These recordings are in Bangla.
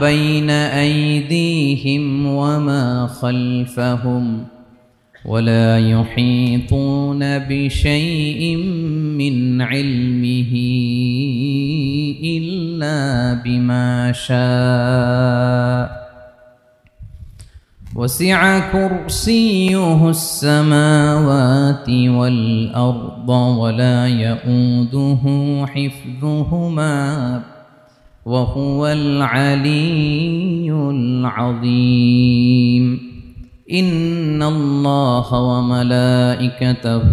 بين أيديهم وما خلفهم ولا يحيطون بشيء من علمه إلا بما شاء وسع كرسيه السماوات والأرض ولا يؤوده حفظهما وهو العلي العظيم إن الله وملائكته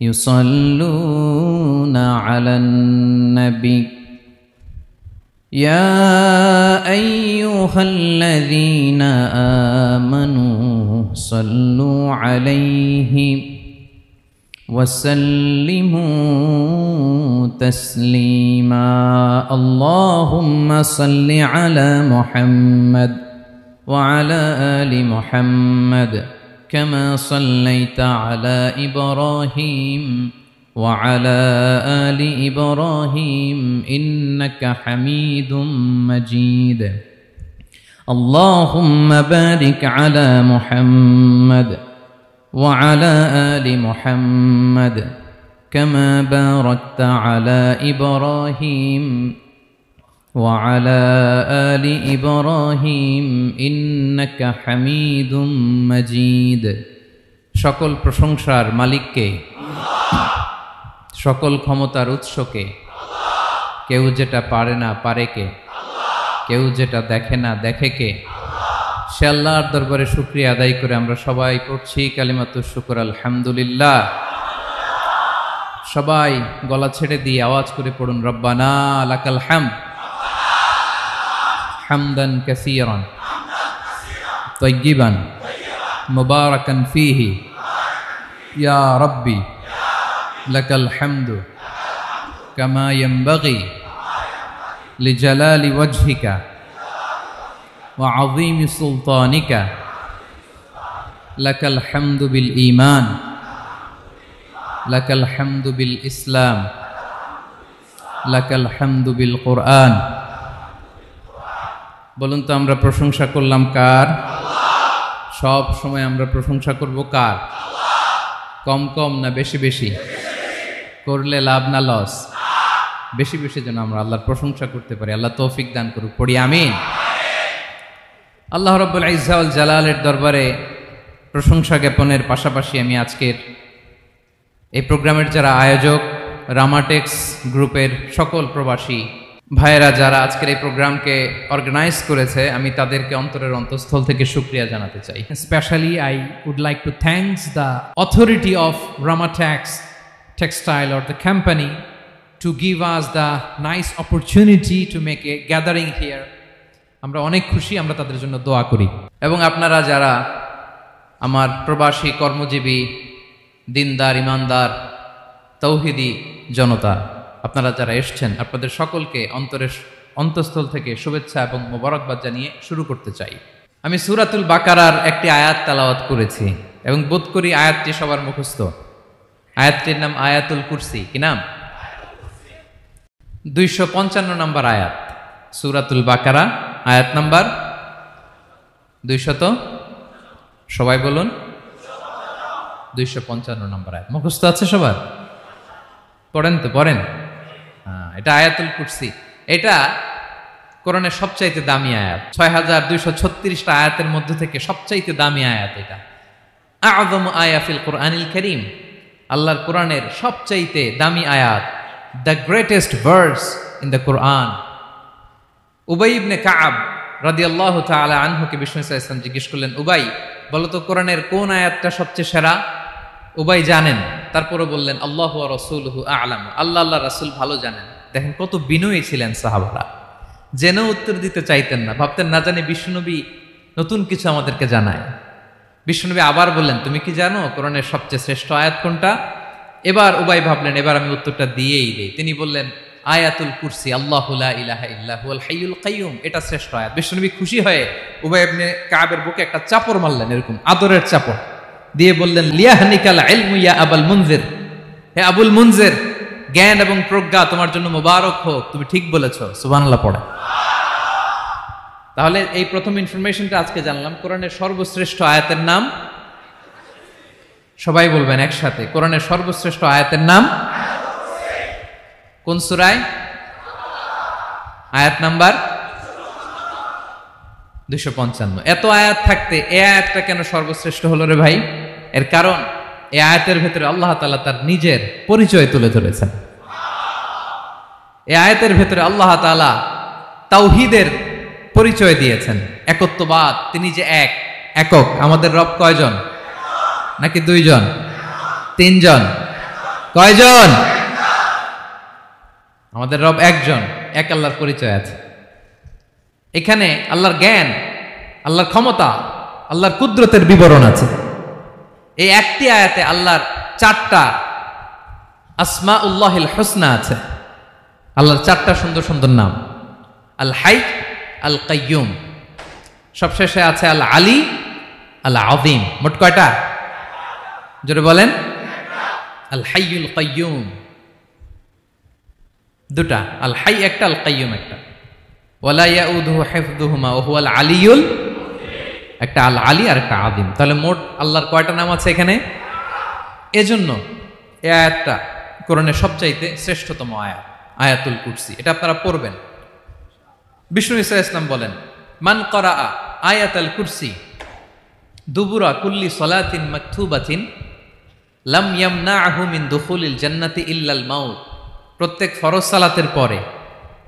يصلون على النبي يا أيها الذين آمنوا صلوا عليه وسلموا تسليما اللهم صل على محمد وعلى آل محمد كما صليت على إبراهيم وعلى آل إبراهيم إنك حميد مجيد اللهم بارك على محمد وعلى آل محمد كما باركت على إبراهيم وعلى آل إبراهيم إنك حميد مجيد সকল প্রশংসার মালিককে সকল ক্ষমতার উৎসকে কেউ যেটা পারে না পারে কে কেউ যেটা দেখে না দেখে কে সে আল্লাহর দরবারে শুকরিয়া আদায় করে আমরা সবাই পড়ছি কালিমাতুশ শুকর আলহামদুলিল্লাহ সবাই গলা ছেড়ে দিয়ে আওয়াজ করে পড়ুন রব্বানা লাকাল হামদ হামদান কাসীরান তাইয়িবান মুবারাকান ফীহি ইয়া রাব্বি লাকাল হামদু কামা ইয়ানবাগি লিজালালি ওয়াজহিকা ওয়া আযীমি সুলতানিকা লাকাল হামদু বিল ঈমান লাকাল হামদু বিল ইসলাম লাকাল হামদু বিল কুরআন বলুন তো আমরা প্রশংসা করলাম কার সব সময় আমরা প্রশংসা করব কার কম কম না বেশি বেশি করলে লাভ না লস বেশি বেশি যেন আমরা আল্লাহর প্রশংসা করতে পারি আল্লাহ তৌফিক দান করুক পড়ি আমিন আল্লাহ রাব্বুল ইজ্জা ওয়াল জালালের দরবারে প্রশংসা জ্ঞাপনের পাশাপাশি আমি আজকের এই প্রোগ্রামের যারা আয়োজক রামাটেক্স গ্রুপের সকল প্রবাসী ভাইয়েরা যারা আজকের এই প্রোগ্রামকে অর্গানাইজ করেছে আমি তাদেরকে অন্তরের অন্তঃস্থল থেকে শুকরিয়া জানাতে চাই Especially, I would like to thank the authority of Ramatex Textile or the company to give us the nice opportunity to make a gathering here. আমরা অনেক খুশি আমরা তাদের জন্য দোয়া করি এবং আপনারা যারা আমার প্রবাসী কর্মজীবী দিনদার ইমানদার তৌহিদি জনতা আপনারা যারা এসেছেন আপনাদের সকলকে অন্তরের অন্তঃস্থল থেকে শুভেচ্ছা এবং মোবারকবাদ জানিয়ে শুরু করতে চাই আমি সূরাতুল বাকারার একটি আয়াত তেলাওয়াত করেছি এবং বোধ করি আয়াতটি সবার মুখস্থ আয়াতটির নাম আয়াতুল কুরসি কি নাম 255 নম্বর আয়াত সূরাতুল বাকারা আয়াত নাম্বার 200 সবাই বলুন 255 নম্বর আয়াত মুখস্থ আছে সবার পড়েন তো পড়েন এটা আয়াতুল কুরসি এটা কোরআনের সবচাইতে দামি আয়াত 6236টা আয়াতের মধ্যে থেকে সবচাইতে দামি আয়াত এটা আযম আয়া ফিল কুরআনিল কারীম আল্লাহর কোরআনের সবচাইতে দামি আয়াত the greatest verse in the Quran উবাই ইবনে কাআব রাদিয়াল্লাহু তাআলা আনহুকে বিষ্ণু সাল্লাল্লাহু আলাইহি ওয়াসাল্লাম জিজ্ঞেস করলেন উবাই বলো তো কোরআনের কোন আয়াতটা সবচেয়ে সেরা উবাই জানেন তারপরে বললেন আল্লাহু ওয়া রাসূলুহু আ'লাম আল্লাহ রাসূল ভালো জানেন দেখেন কত বিনয়ী ছিলেন সাহাবারা জেনেও উত্তর দিতে চাইতেন না ভাবতেন না জানি বিশ্বনবী নতুন কিছু আমাদেরকে জানায় বিশ্বনবী আবার বললেন তুমি কি জানো কোরআনের সবচেয়ে শ্রেষ্ঠ আয়াত কোনটা এবার উবাই ভাবলেন এবার আমি উত্তরটা দিয়েই দেই তিনি বললেন আয়াতুল কুরসি আল্লাহু লা ইলাহা ইল্লা হুয়াল হাইয়ুল কাইয়ুম এটা শ্রেষ্ঠ আয়াত বিশ্বনবী খুশি হয়ে উবাই ইবনে কাবের বুকে একটা চাপড় মারলেন এরকম আদরের চাপড় দিয়ে বললেন লিয়াহনিকাল ইলমু ইয়া আবুল মুনজির হে আবুল মুনজির জ্ঞান এবং প্রজ্ঞা তোমার জন্য মোবারক হোক তুমি ঠিক বলেছো সুবহানাল্লাহ পড়ে তাহলে এই প্রথম ইনফরমেশনটা আজকে জানলাম, কোরআনের সর্বশ্রেষ্ঠ আয়াতের নাম, সবাই বলবেন একসাথে, কোরআনের সর্বশ্রেষ্ঠ আয়াতের নাম কোন সূরায়? আয়াত নাম্বার 255। এত আয়াত থাকতে এই আয়াতটা কেন সর্বশ্রেষ্ঠ হলো রে ভাই? এর কারণ এই আয়াতের ভেতরে আল্লাহ তাআলা তার নিজের পরিচয় তুলে ধরেছেন। এই আয়াতের ভেতরে আল্লাহ তাআলা তাওহীদের পরিচয় দিয়েছেন, একত্ববাদ, তিনি যে একক। আমাদের রব কয়জন? নাকি দুইজন, তিনজন? কয়জন? আমাদের রব একজন, এক আল্লাহর পরিচয় আছে। এখানে আল্লাহর জ্ঞান, আল্লাহর ক্ষমতা, আল্লাহর কুদরতের বিবরণ আছে। এই একটি আয়াতে আল্লাহর 4টা আসমাউল্লাহিল হুসনা আছে, আল্লাহর 4টা সুন্দর সুন্দর নাম। আল হাই, আল কাইয়ুম, সবশেষে আছে আল আলী, আল আযীম। মোট কয়টা? জোরে বলেন। আল হাইয়ুল কাইয়ুম দুটা, আল হাই একটা, আল কাইয়ুম একটা। ওয়ালা ইয়াউদুহু হিফযুহুমা ওয়া হুয়াল আলিয়ুল, একটা আল আলী আর একটা আযীম। তাহলে মোট আল্লাহর কয়টা নাম আছে এখানে? এজন্য এই আয়াতটা কোরআনের সবচাইতে শ্রেষ্ঠতম আয়াত, আয়াতুল কুরসি। এটা আপনারা পড়বেন। বিষ্ণু ঈসা ইসলাম বলেন, মান করাআ আয়াতুল কুরসি দুবুরা কুল্লি সলাতিন মাকতুবাতিন লাম ইয়ামনাহু মিন দুখুলিল জান্নাতি ইল্লাল মাউত। প্রত্যেক ফরজ সালাতের পরে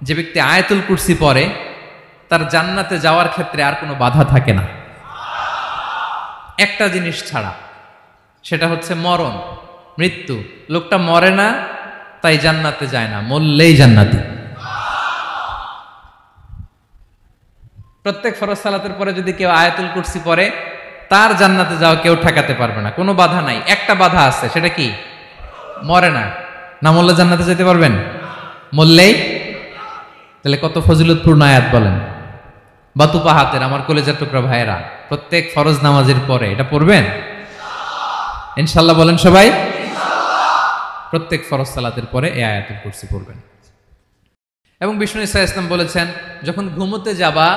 যে ব্যক্তি আয়াতুল কুরসি পড়ে, তার জান্নাতে যাওয়ার ক্ষেত্রে আর কোনো বাধা থাকে না, একটা জিনিস ছাড়া, সেটা হচ্ছে মরণ, মৃত্যু। লোকটা মরে না তাই জান্নাতে যায় না, মরলেই জান্নাতি। প্রত্যেক ফরজ সালাতের পরে যদি কেউ আয়াতুল কুরসি পড়ে, তার জান্নাতে যাওয়া কেউ ঠেকাতে পারবে না, কোনো বাধা নাই। একটা বাধা আছে, সেটা কি? মরে না। না মরলে জান্নাতে যেতে পারবেন? মরলেই। তাহলে কত ফজিলতপূর্ণ আয়াত বলেন। বাতুপা হাতের আমার কলেজার টুকরা ভাইয়েরা, প্রত্যেক ফরজ নামাজের পরে এটা পড়বেন ইনশাল্লাহ। বলেন সবাই, প্রত্যেক ফরজ সালাতের পরে এই আয়াতুল কুরসি পড়বেন। এবং বিষ্ণু ঈসা ইসলাম বলেছেন, যখন ঘুমোতে যাবা,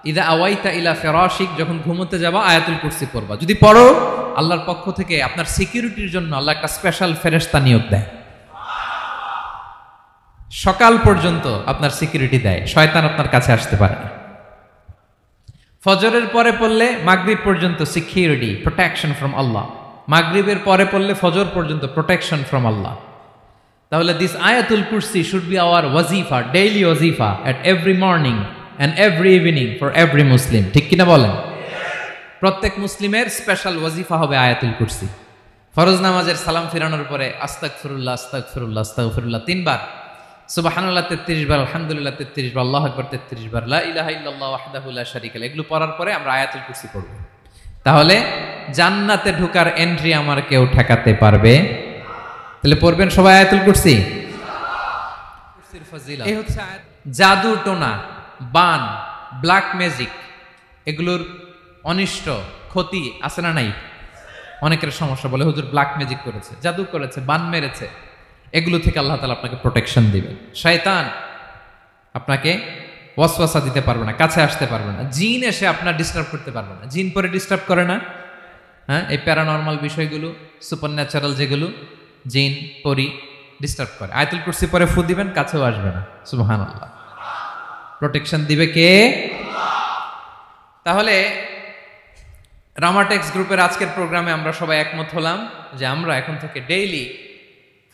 ইদা আওয়াইতা ইলা ফিরাশিক, যখন ঘুমোতে যাবা আয়াতুল কুরসি পড়বা। যদি পড়ো, আল্লাহর পক্ষ থেকে আপনার সিকিউরিটির জন্য আল্লাহ একটা স্পেশাল ফেরেশতা নিয়োগ দেয়, সকাল পর্যন্ত আপনার সিকিউরিটি দেয়, শয়তান আপনার কাছে আসতে পারে না। ফজরের পরে পড়লে মাগরিব পর্যন্ত সিকিউরিটি, প্রোটেকশন ফ্রম আল্লাহ। মাগরিবের পরে পড়লে ফজর পর্যন্ত প্রোটেকশন ফ্রম আল্লাহ। তাহলে দিস আয়াতুল কুরসি শুড বি আওয়ার ওয়াজিফা, ডেইলি ওয়াজিফা at every morning and every evening for every Muslim. ঠিক কিনা বলেন? প্রত্যেক মুসলিমের স্পেশাল ওয়াজিফা হবে আয়াতুল কুরসি। ফরজ নামাজের সালাম ফিরানোর পরে আস্তাগফিরুল্লাহ আস্তাগফিরুল্লাহ আস্তাগফিরুল্লাহ 3 বার, সুবহানাল্লাহ 33 বার, আলহামদুলিল্লাহ 33 বার, আল্লাহু আকবার 33 বার, লা ইলাহা ইল্লাল্লাহ ওয়াহদাহু লা শারীকা লাহু। এগুলো পড়ার পরে আমরা আয়াতুল কুরসি পড়ব। তাহলে জান্নাতে ঢোকার এন্ট্রি আমার কেউ ঠেকাতে পারবে। তাহলে পড়বেন সবাই আয়াতুল কুরসি। কুরসির ফজিলত এই হচ্ছে জাদু টোনা, বান, ব্ল্যাক ম্যাজিক, এগুলোর অনিষ্ট ক্ষতি আছে না নাই? অনেকের সমস্যা, বলে হুজুর ব্ল্যাক ম্যাজিক করেছে, জাদু করেছে, বান মেরেছে। এগুলো থেকে আল্লাহ তাআলা আপনাকে প্রোটেকশন দিবেন। শয়তান আপনাকে ওয়াসওয়াসা দিতে পারবে না, কাছে আসতে পারবে না। জিন এসে আপনার ডিস্টার্ব করতে পারবে না। জিন পরে ডিস্টার্ব করে না? হ্যাঁ, এই প্যারানরমাল বিষয়গুলো, সুপারন্যাচারাল যেগুলো, জিন পরি ডিস্টার্ব করে। আয়াতুল কুরসি পরে ফু দিবেন, কাছেও আসবে না। সুবহানাল্লাহ। প্রোটেকশন দিবে কে? তাহলে রামাটেক্স গ্রুপের আজকের প্রোগ্রামে আমরা সবাই একমত হলাম যে আমরা এখন থেকে ডেইলি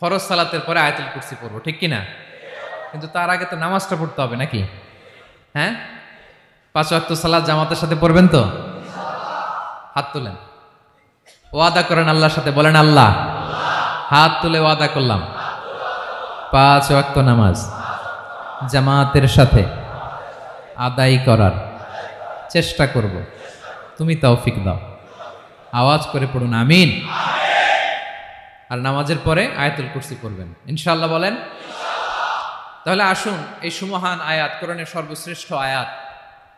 ফরজ সালাতের পরে আয়াতুল কুরসি পড়বো, ঠিক কিনা? কিন্তু তার আগে তো নামাজটা পড়তে হবে নাকি? হ্যাঁ, 5 ওয়াক্ত সালাত জামাতের সাথে পড়বেন তো? হাত তুলেন, ওয়াদা করেন আল্লাহর সাথে, বলেন আল্লাহ, হাত তুলে ওয়াদা করলাম 5 ওয়াক্ত নামাজ জামাতের সাথে আদায় করার চেষ্টা করব, তুমি তৌফিক দাও। আওয়াজ করে পড়ুন আমিন। আর নামাজের পরে আয়াতুল কুরসি পড়বেন ইনশাআল্লাহ, বলেন। তাহলে আসুন এই সুমহান আয়াত, কোরআনের সর্বশ্রেষ্ঠ আয়াত,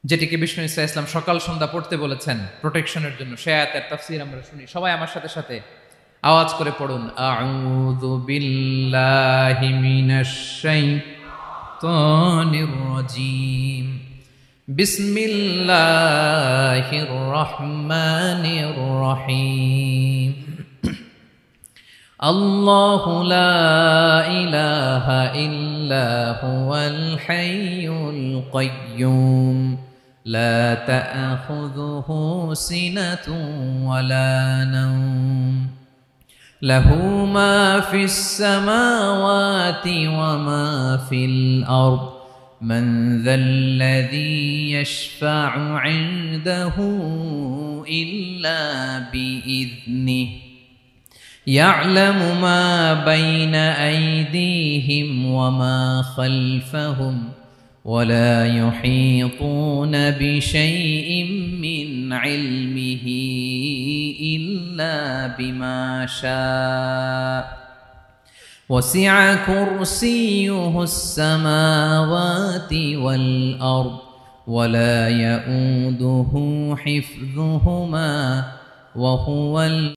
যেটিকে বিষ্ণু ঈসা ইসলাম সকাল সন্ধ্যা পড়তে বলেছেন প্রোটেকশনের জন্য, সে আয়াতের তাফসীর আমরা শুনি। সবাই আমার সাথে সাথে আওয়াজ করে পড়ুন, আউযু বিল্লাহি মিনাশ শাইতানির রাজীম, বিসমিল্লাহির রহমানির রহিম। আল্লাহু লা ইলাহা ইল্লা হুয়াল হাইয়ুল কাইয়্যুম লা তা'খুযুহু সিনাতুন ওয়ালা নাওম লাহু মা ফিস সামাওয়াতি ওয়া মা ফিল আরদ মান যাল্লাযী ইয়াশফা'ু 'ইনদাহু ইল্লা বিইذনিহি يعلم ما بين أيديهم وما خلفهم ولا يحيطون بشيء من علمه إلا بما شاء وسع كرسيه السماوات والأرض ولا يؤوده حفظهما وهو